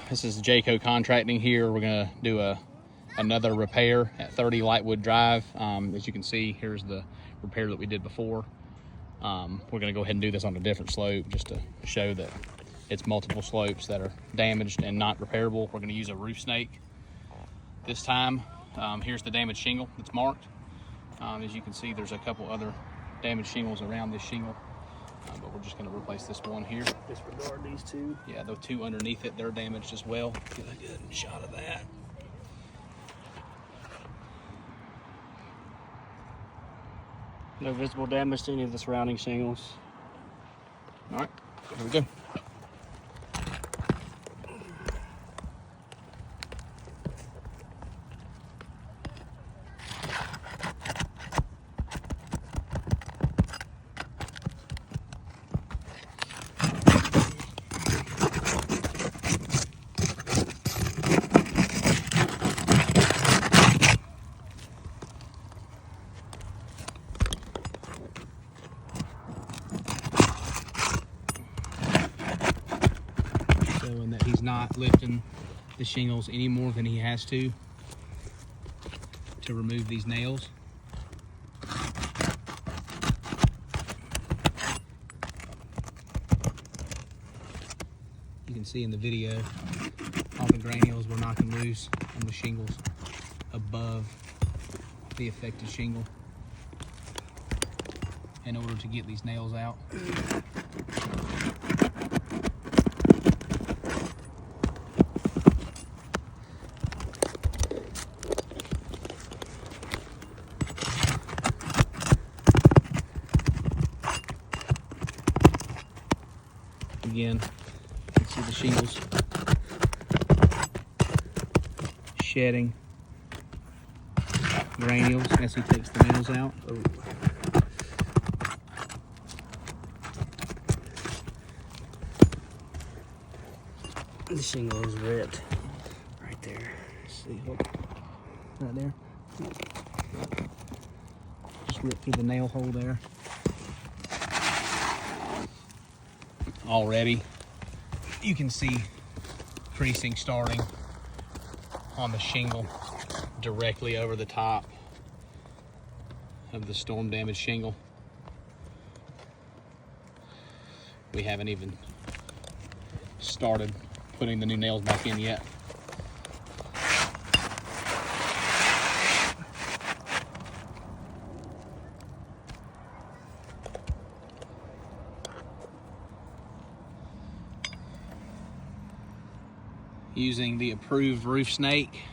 This is Jayco Contracting here. We're gonna do another repair at 30 Lightwood Drive. As you can see, here's the repair that we did before. We're gonna go ahead and do this on a different slope just to show that it's multiple slopes that are damaged and not repairable. We're gonna use a roof snake this time. Here's the damaged shingle that's marked. As you can see, there's a couple other damaged shingles around this shingle. But we're just going to replace this one here. Disregard these two. Yeah, the two underneath it, they're damaged as well. Get a good shot of that. No visible damage to any of the surrounding shingles. All right, here we go. Showing that he's not lifting the shingles any more than he has to remove these nails. You can see in the video all the granules were knocking loose on the shingles above the affected shingle in order to get these nails out. Again, you can see the shingles shedding granules as he takes the nails out. The shingle is ripped right there. See, look, right there. Just ripped through the nail hole there. Already, you can see creasing starting on the shingle directly over the top of the storm damaged shingle. We haven't even started putting the new nails back in yet. Using the approved roof snake.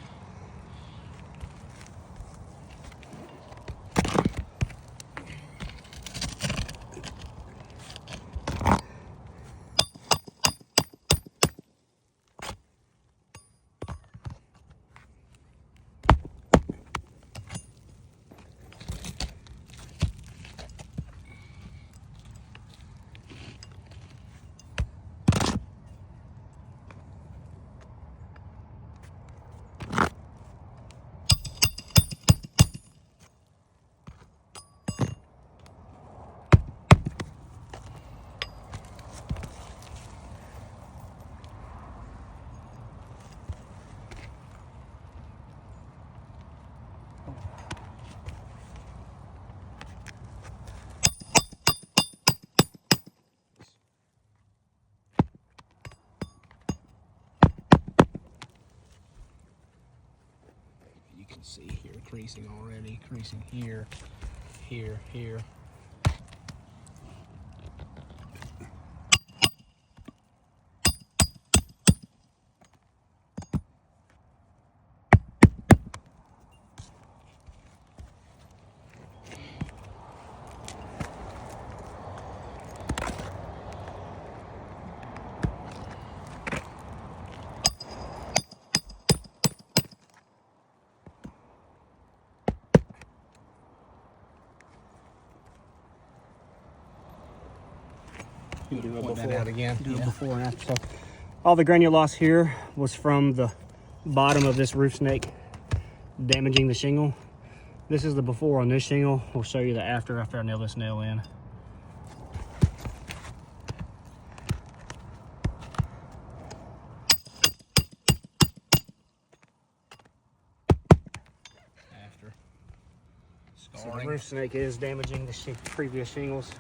You can see here creasing already, creasing here, here, here. Do it Point that before. out again. Do it Yeah. before and after. So all the granule loss here was from the bottom of this roof snake damaging the shingle. This is the before on this shingle. We'll show you the after I nail this nail in. So the roof snake is damaging the previous shingles.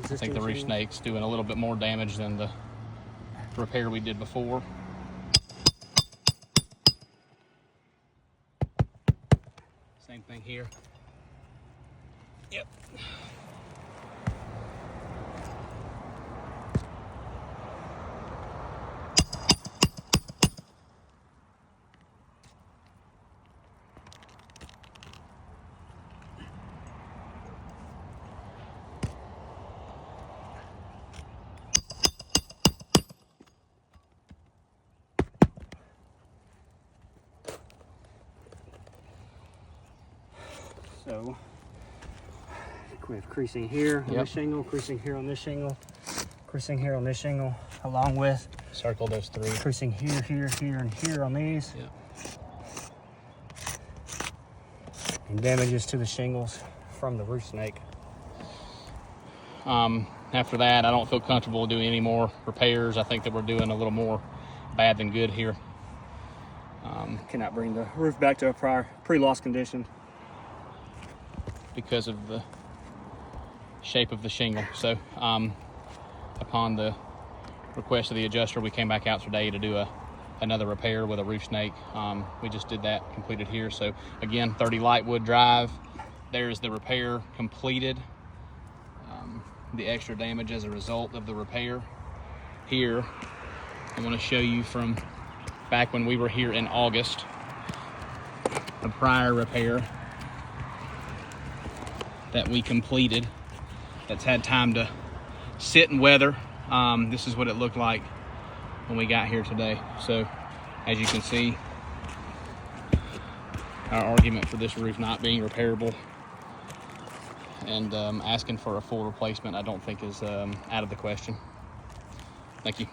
I think the roof snake's doing a little bit more damage than the repair we did before. Same thing here. Yep. So we have creasing here on this shingle, creasing here on this shingle, creasing here on this shingle, along with Circle those three. creasing here, here, here, and here on these. Yep. And damages to the shingles from the roof snake. After that, I don't feel comfortable doing any more repairs. I think that we're doing a little more bad than good here. Cannot bring the roof back to a prior pre-loss condition because of the shape of the shingle. So upon the request of the adjuster, we came back out today to do another repair with a roof snake. We just did that, completed here. So again, 30 Lightwood Drive, there's the repair completed. The extra damage as a result of the repair. Here, I want to show you from back when we were here in August, the prior repair that we completed that's had time to sit and weather. This is what it looked like when we got here today. So as you can see, our argument for this roof not being repairable and asking for a full replacement, I don't think is out of the question. Thank you.